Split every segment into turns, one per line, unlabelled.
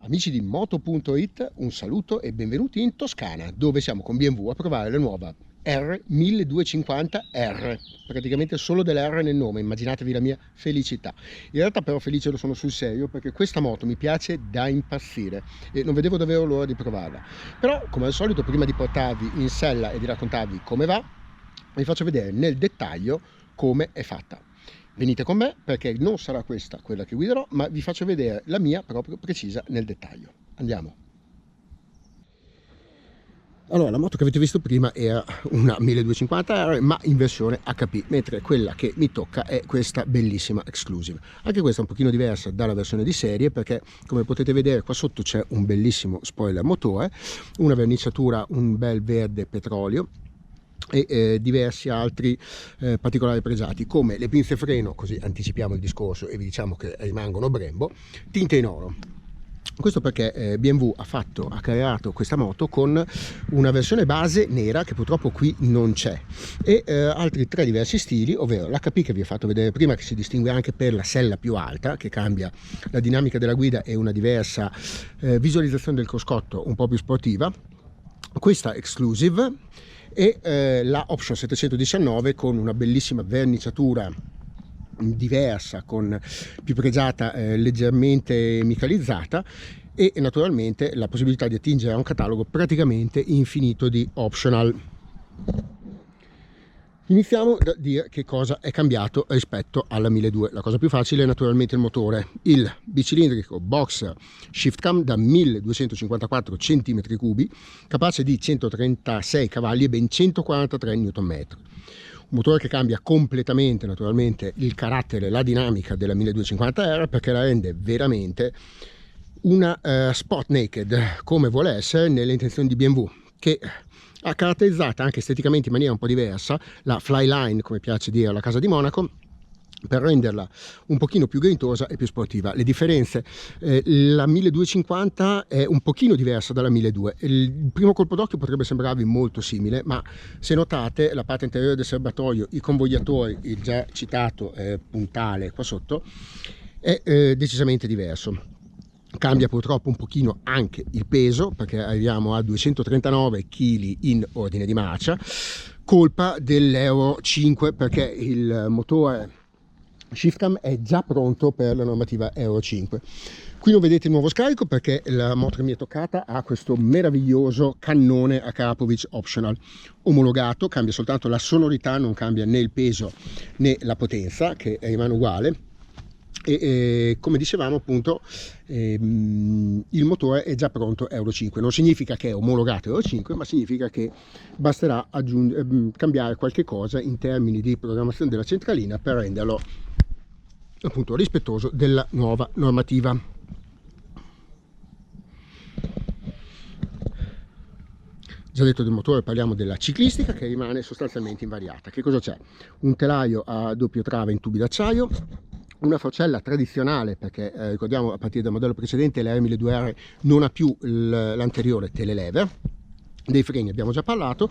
Amici di Moto.it, un saluto e benvenuti in Toscana, dove siamo con BMW a provare la nuova R1250R, praticamente solo dell'R nel nome, immaginatevi la mia felicità. In realtà però felice lo sono sul serio, perché questa moto mi piace da impazzire e non vedevo davvero l'ora di provarla. Però, come al solito, prima di portarvi in sella e di raccontarvi come va, vi faccio vedere nel dettaglio come è fatta. Venite con me perché non sarà questa quella che guiderò, ma vi faccio vedere la mia proprio precisa nel dettaglio. Andiamo. Allora, la moto che avete visto prima era una 1250R, ma in versione HP, mentre quella che mi tocca è questa bellissima Exclusive. Anche questa è un pochino diversa dalla versione di serie, perché come potete vedere qua sotto c'è un bellissimo spoiler motore, una verniciatura, un bel verde petrolio, e diversi altri particolari pregiati, come le pinze freno, così anticipiamo il discorso e vi diciamo che rimangono Brembo, tinte in oro. Questo perché BMW ha creato questa moto con una versione base nera che purtroppo qui non c'è, e altri tre diversi stili, ovvero l'HP che vi ho fatto vedere prima, che si distingue anche per la sella più alta, che cambia la dinamica della guida e una diversa visualizzazione del cruscotto un po' più sportiva, questa Exclusive, e la Option 719 con una bellissima verniciatura diversa, con più pregiata, leggermente micalizzata, e naturalmente la possibilità di attingere a un catalogo praticamente infinito di optional. Iniziamo da dire che cosa è cambiato rispetto alla 1200. La cosa più facile è naturalmente il motore, il bicilindrico Boxer Shift Cam da 1254 cm3, capace di 136 cavalli e ben 143 Nm. Un motore che cambia completamente naturalmente il carattere, la dinamica della 1250R, perché la rende veramente una sport naked, come vuole essere nelle intenzioni di BMW, che ha caratterizzata anche esteticamente in maniera un po' diversa la Flyline, come piace dire alla casa di Monaco, per renderla un pochino più grintosa e più sportiva. Le differenze, la 1250 è un pochino diversa dalla 1200. Il primo colpo d'occhio potrebbe sembrarvi molto simile, ma se notate la parte interiore del serbatoio, i convogliatori, il già citato puntale qua sotto, è decisamente diverso. Cambia purtroppo un pochino anche il peso, perché arriviamo a 239 kg in ordine di marcia, colpa dell'Euro 5, perché il motore ShiftCam è già pronto per la normativa Euro 5. Qui non vedete il nuovo scarico perché la moto che mi è toccata ha questo meraviglioso cannone Akrapovic Optional omologato, cambia soltanto la sonorità, non cambia né il peso né la potenza, che rimane uguale. E come dicevamo appunto, il motore è già pronto Euro 5. Non significa che è omologato Euro 5, ma significa che basterà cambiare qualche cosa in termini di programmazione della centralina per renderlo appunto rispettoso della nuova normativa. Già detto del motore, parliamo della ciclistica, che rimane sostanzialmente invariata. Che cosa c'è? Un telaio a doppio trave in tubi d'acciaio, una forcella tradizionale, perché ricordiamo a partire dal modello precedente la R1200R non ha più l'anteriore telelever. Dei freni abbiamo già parlato.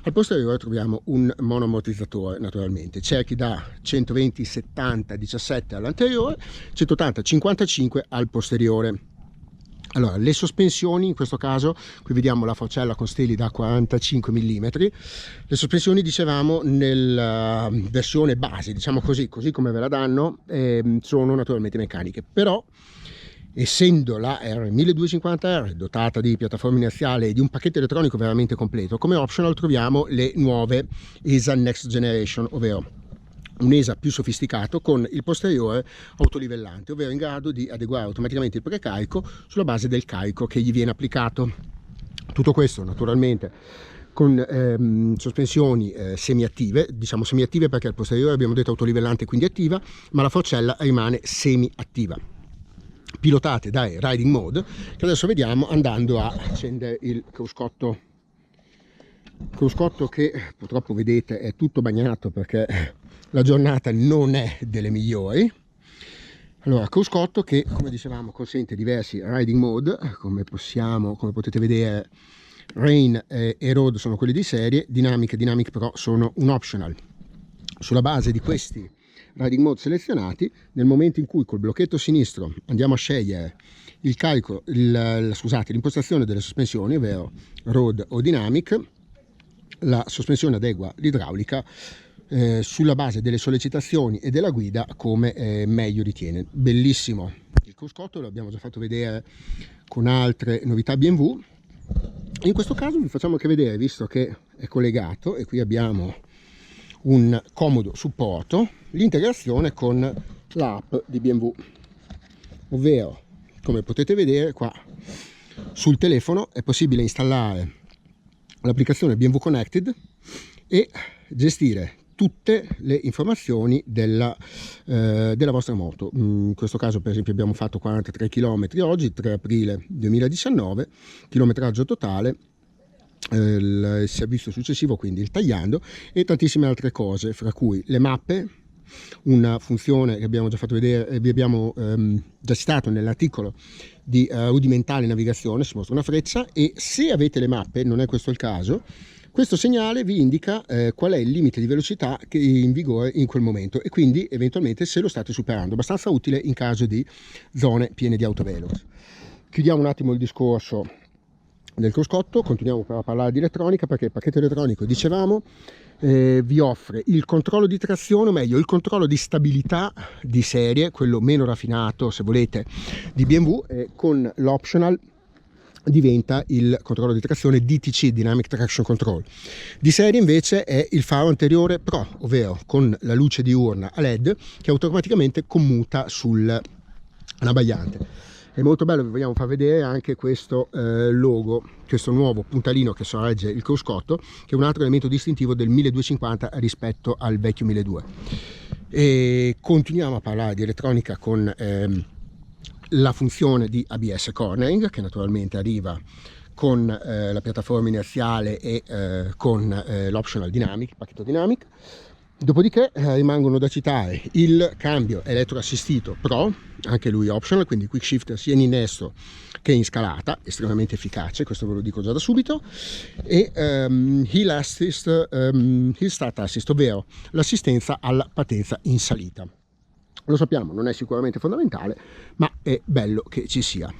Al posteriore troviamo un monoammortizzatore, naturalmente cerchi da 120 70 17 all'anteriore, 180 55 al posteriore. Allora, le sospensioni, in questo caso qui vediamo la forcella con steli da 45 mm. Le sospensioni, dicevamo, nella versione base, diciamo così come ve la danno, sono naturalmente meccaniche, però essendo la R1250R dotata di piattaforma inerziale e di un pacchetto elettronico veramente completo, come optional troviamo le nuove ESA Next Generation, ovvero un ESA più sofisticato con il posteriore autolivellante, ovvero in grado di adeguare automaticamente il precarico sulla base del carico che gli viene applicato. Tutto questo naturalmente con sospensioni semiattive, diciamo semiattive perché al posteriore abbiamo detto autolivellante, quindi attiva, ma la forcella rimane semi-attiva, pilotate dai riding mode, che adesso vediamo andando a accendere il cruscotto che purtroppo vedete è tutto bagnato perché la giornata non è delle migliori. Allora, cruscotto che, come dicevamo, consente diversi riding mode, come potete vedere, rain e road sono quelli di serie, dinamic e dynamic pro sono un optional. Sulla base di questi riding mode selezionati. Nel momento in cui col blocchetto sinistro andiamo a scegliere il carico, l'impostazione delle sospensioni, ovvero road o dynamic, la sospensione adegua l'idraulica sulla base delle sollecitazioni e della guida come meglio ritiene. Bellissimo il cruscotto, lo abbiamo già fatto vedere con altre novità BMW. In questo caso vi facciamo anche vedere, visto che è collegato, e qui abbiamo un comodo supporto, l'integrazione con l'app di BMW, ovvero, come potete vedere qua sul telefono è possibile installare l'applicazione BMW Connected e gestire tutte le informazioni della vostra moto. In questo caso per esempio abbiamo fatto 43 km oggi, 3 aprile 2019, chilometraggio totale, il servizio successivo, quindi il tagliando, e tantissime altre cose, fra cui le mappe, una funzione che abbiamo già fatto vedere, vi abbiamo già citato nell'articolo di rudimentale navigazione, si mostra una freccia, e se avete le mappe, non è questo il caso, questo segnale vi indica qual è il limite di velocità che è in vigore in quel momento, e quindi eventualmente se lo state superando, abbastanza utile in caso di zone piene di autovelox. Chiudiamo un attimo il discorso del cruscotto, continuiamo però a parlare di elettronica, perché il pacchetto elettronico, dicevamo, vi offre il controllo di trazione, o meglio il controllo di stabilità di serie, quello meno raffinato se volete di BMW, e con l'optional diventa il controllo di trazione DTC, Dynamic Traction Control. Di serie invece è il faro anteriore Pro, ovvero con la luce diurna a LED che automaticamente commuta sul abbagliante. È molto bello, vi vogliamo far vedere anche questo logo, questo nuovo puntalino che sorregge il cruscotto, che è un altro elemento distintivo del 1250 rispetto al vecchio 1200. E continuiamo a parlare di elettronica con la funzione di ABS cornering, che naturalmente arriva con la piattaforma inerziale e con l'optional dynamic, pacchetto dynamic. Dopodiché rimangono da citare il cambio elettroassistito Pro, anche lui optional, quindi quick shifter sia in innesto che in scalata, estremamente efficace, questo ve lo dico già da subito, e Hill Start Assist, ovvero l'assistenza alla partenza in salita. Lo sappiamo, non è sicuramente fondamentale, ma è bello che ci sia.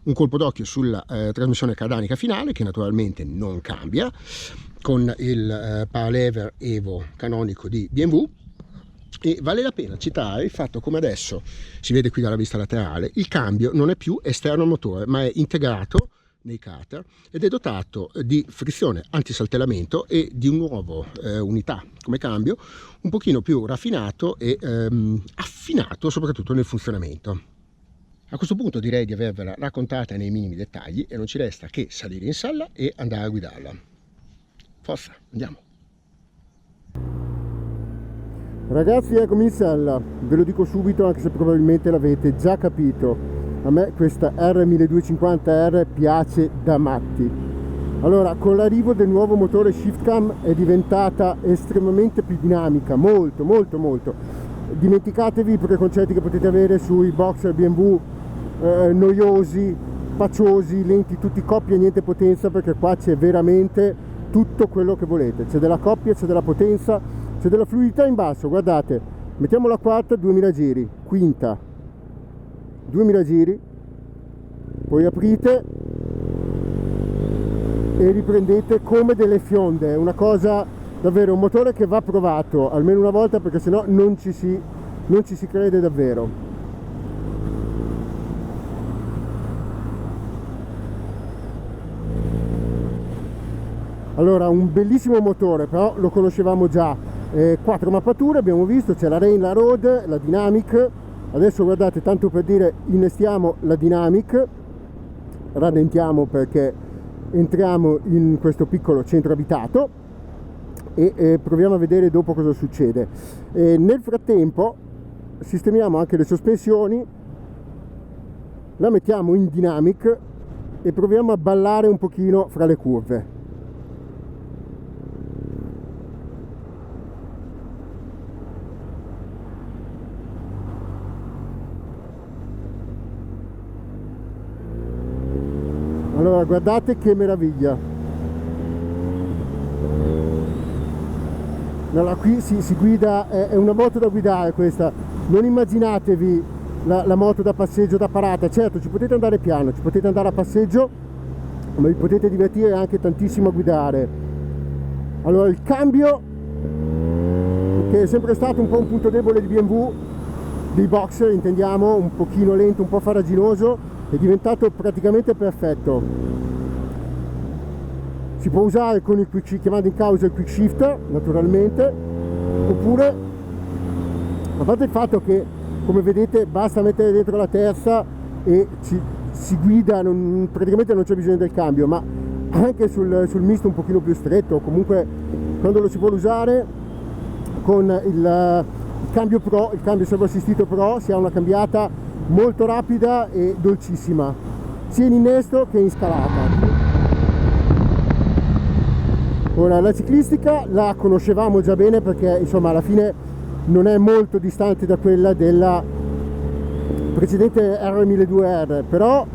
Un colpo d'occhio sulla trasmissione cardanica finale, che naturalmente non cambia, con il Paralever Evo canonico di BMW, e vale la pena citare il fatto come adesso si vede qui dalla vista laterale, il cambio non è più esterno al motore, ma è integrato nei carter ed è dotato di frizione antisaltellamento e di un nuovo unità come cambio un pochino più raffinato e affinato soprattutto nel funzionamento. A questo punto direi di avervela raccontata nei minimi dettagli e non ci resta che salire in sella e andare a guidarla. Forza, andiamo!
Ragazzi, eccomi in sella, ve lo dico subito anche se probabilmente l'avete già capito, a me questa R1250R piace da matti. Allora, con l'arrivo del nuovo motore ShiftCam è diventata estremamente più dinamica, molto. Dimenticatevi i preconcetti che potete avere sui boxer BMW noiosi, paciosi, lenti, tutti coppia e niente potenza, perché qua c'è veramente tutto quello che volete, c'è della coppia, c'è della potenza, c'è della fluidità in basso. Guardate, mettiamo la quarta, 2000 giri, quinta, 2000 giri, poi aprite e riprendete come delle fionde. È una cosa davvero, un motore che va provato almeno una volta, perché sennò non ci si crede davvero. Allora, un bellissimo motore, però lo conoscevamo già, 4 mappature abbiamo visto, c'è la Rain, la Road, la Dynamic. Adesso guardate, tanto per dire, innestiamo la Dynamic, rallentiamo perché entriamo in questo piccolo centro abitato e proviamo a vedere dopo cosa succede. Nel frattempo sistemiamo anche le sospensioni, la mettiamo in Dynamic e proviamo a ballare un pochino fra le curve. Allora, guardate che meraviglia! Allora, qui si guida, è una moto da guidare questa, non immaginatevi la moto da passeggio, da parata. Certo, ci potete andare piano, ci potete andare a passeggio, ma vi potete divertire anche tantissimo a guidare. Allora, il cambio, che è sempre stato un po' un punto debole di BMW, dei Boxer intendiamo, un pochino lento, un po' farraginoso, è diventato praticamente perfetto. Si può usare con il chiamando in causa il quick shifter naturalmente, oppure, a parte il fatto che, come vedete, basta mettere dentro la terza e si guida, praticamente non c'è bisogno del cambio, ma anche sul misto un pochino più stretto, comunque quando lo si vuole usare con il cambio Pro, il cambio servo assistito Pro, si ha una cambiata molto rapida e dolcissima, sia in innesto che in scalata. Ora, la ciclistica la conoscevamo già bene perché insomma alla fine non è molto distante da quella della precedente R1200R, però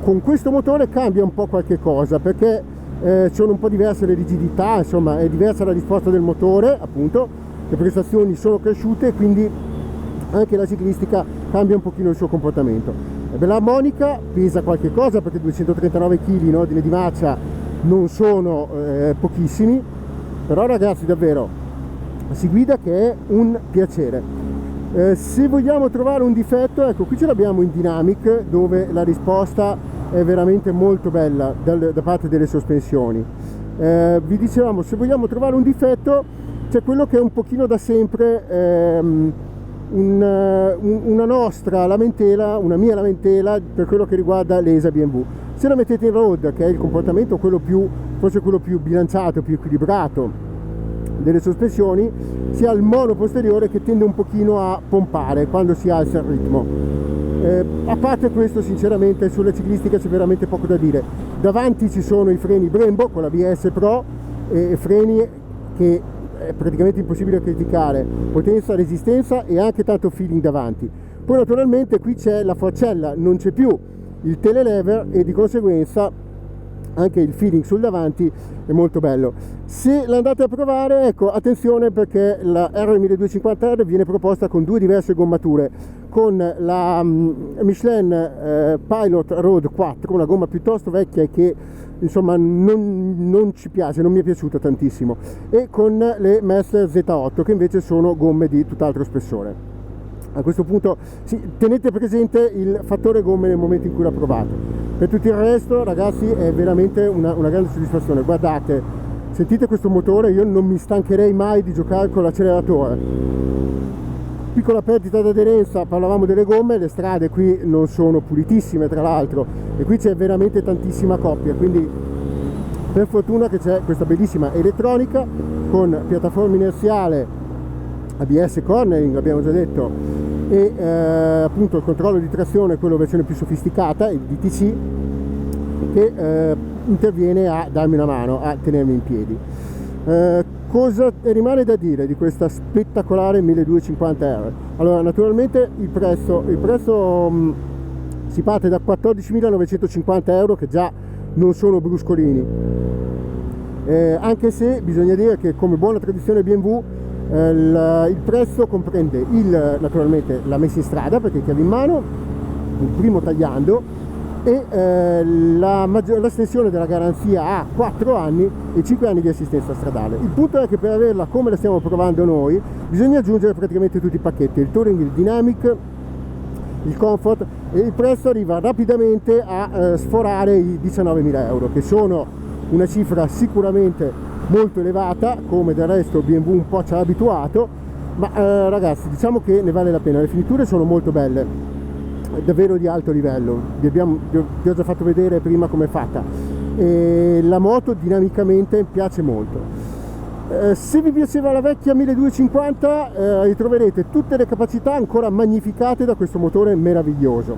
con questo motore cambia un po' qualche cosa, perché sono un po' diverse le rigidità, insomma è diversa la risposta del motore, appunto, le prestazioni sono cresciute, quindi anche la ciclistica cambia un pochino il suo comportamento. L'armonica pesa qualche cosa perché 239 kg in ordine di marcia non sono pochissimi, però ragazzi davvero si guida che è un piacere. Se vogliamo trovare un difetto, ecco, qui ce l'abbiamo in Dynamic, dove la risposta è veramente molto bella da parte delle sospensioni. Vi dicevamo, se vogliamo trovare un difetto, c'è quello che è un pochino da sempre una nostra lamentela, una mia lamentela per quello che riguarda l'ESA BMW. Se la mettete in road, che è il comportamento forse quello più bilanciato, più equilibrato delle sospensioni, si ha il mono posteriore che tende un pochino a pompare quando si alza il ritmo. A parte questo, sinceramente sulla ciclistica c'è veramente poco da dire. Davanti ci sono i freni Brembo con la BS Pro, freni che è praticamente impossibile criticare, potenza, resistenza e anche tanto feeling davanti. Poi naturalmente qui c'è la forcella, non c'è più il telelever e di conseguenza anche il feeling sul davanti è molto bello. Se l'andate a provare, ecco, attenzione, perché la R1250R viene proposta con due diverse gommature, con la Michelin Pilot Road 4, una gomma piuttosto vecchia e che insomma non ci piace, non mi è piaciuta tantissimo, e con le Messler Z8 che invece sono gomme di tutt'altro spessore. A questo punto sì, tenete presente il fattore gomme nel momento in cui la provate. Per tutto il resto, ragazzi, è veramente una grande soddisfazione. Guardate, sentite questo motore, io non mi stancherei mai di giocare con l'acceleratore. Piccola perdita d'aderenza, parlavamo delle gomme, le strade qui non sono pulitissime tra l'altro, e qui c'è veramente tantissima coppia, quindi per fortuna che c'è questa bellissima elettronica con piattaforma inerziale, ABS cornering, l'abbiamo già detto, e appunto il controllo di trazione, quello versione più sofisticata, il DTC, che interviene a darmi una mano a tenermi in piedi. Cosa rimane da dire di questa spettacolare 1250R? Allora, naturalmente il prezzo si parte da 14.950 euro, che già non sono bruscolini, anche se bisogna dire che, come buona tradizione BMW, il prezzo comprende naturalmente la messa in strada, perché chiave in mano, il primo tagliando, e l'estensione della garanzia a 4 anni e 5 anni di assistenza stradale. Il punto è che per averla come la stiamo provando noi bisogna aggiungere praticamente tutti i pacchetti, il Touring, il Dynamic, il Comfort, e il prezzo arriva rapidamente a sforare i 19.000 euro, che sono una cifra sicuramente molto elevata, come del resto BMW un po' ci ha abituato, ma ragazzi, diciamo che ne vale la pena. Le finiture sono molto belle, davvero di alto livello, vi ho già fatto vedere prima come è fatta, e la moto dinamicamente piace molto. Se vi piaceva la vecchia 1250, ritroverete tutte le capacità ancora magnificate da questo motore meraviglioso.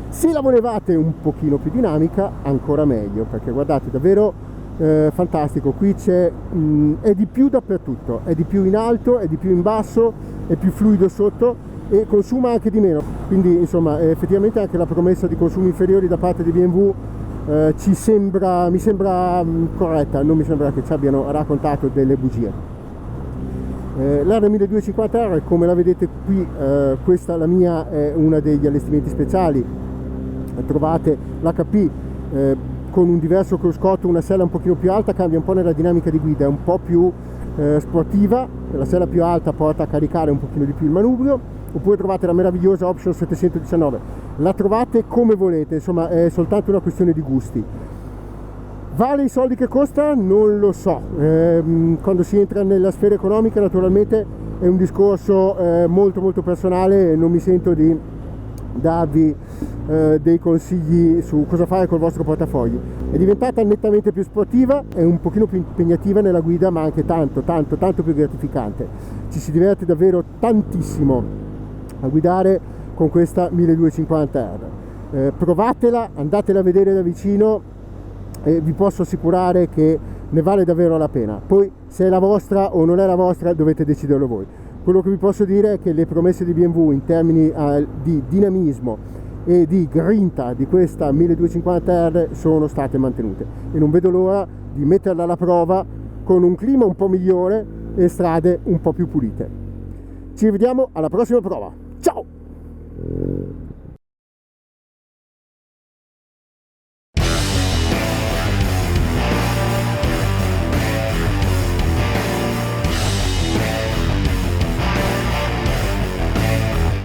Se la volevate un pochino più dinamica, ancora meglio, perché guardate, davvero fantastico. Qui è di più dappertutto, è di più in alto, è di più in basso, è più fluido sotto e consuma anche di meno, quindi insomma effettivamente anche la promessa di consumi inferiori da parte di BMW mi sembra corretta, non mi sembra che ci abbiano raccontato delle bugie. l'R1250R, come la vedete qui, questa la mia è una degli allestimenti speciali. Trovate l'HP con un diverso cruscotto, una sella un pochino più alta, cambia un po' nella dinamica di guida, è un po' più sportiva, la sella più alta porta a caricare un pochino di più il manubrio. Oppure trovate la meravigliosa Option 719, la trovate come volete, insomma è soltanto una questione di gusti. Vale i soldi che costa? Non lo so, quando si entra nella sfera economica naturalmente è un discorso molto molto personale e non mi sento di darvi dei consigli su cosa fare col vostro portafogli. È diventata nettamente più sportiva, è un pochino più impegnativa nella guida, ma anche tanto più gratificante. Ci si diverte davvero tantissimo a guidare con questa 1250R. Provatela, andatela a vedere da vicino e vi posso assicurare che ne vale davvero la pena. Poi se è la vostra o non è la vostra dovete deciderlo voi. Quello che vi posso dire è che le promesse di BMW in termini di dinamismo e di grinta di questa 1250R sono state mantenute e non vedo l'ora di metterla alla prova con un clima un po' migliore e strade un po' più pulite. Ci vediamo alla prossima prova. Ciao!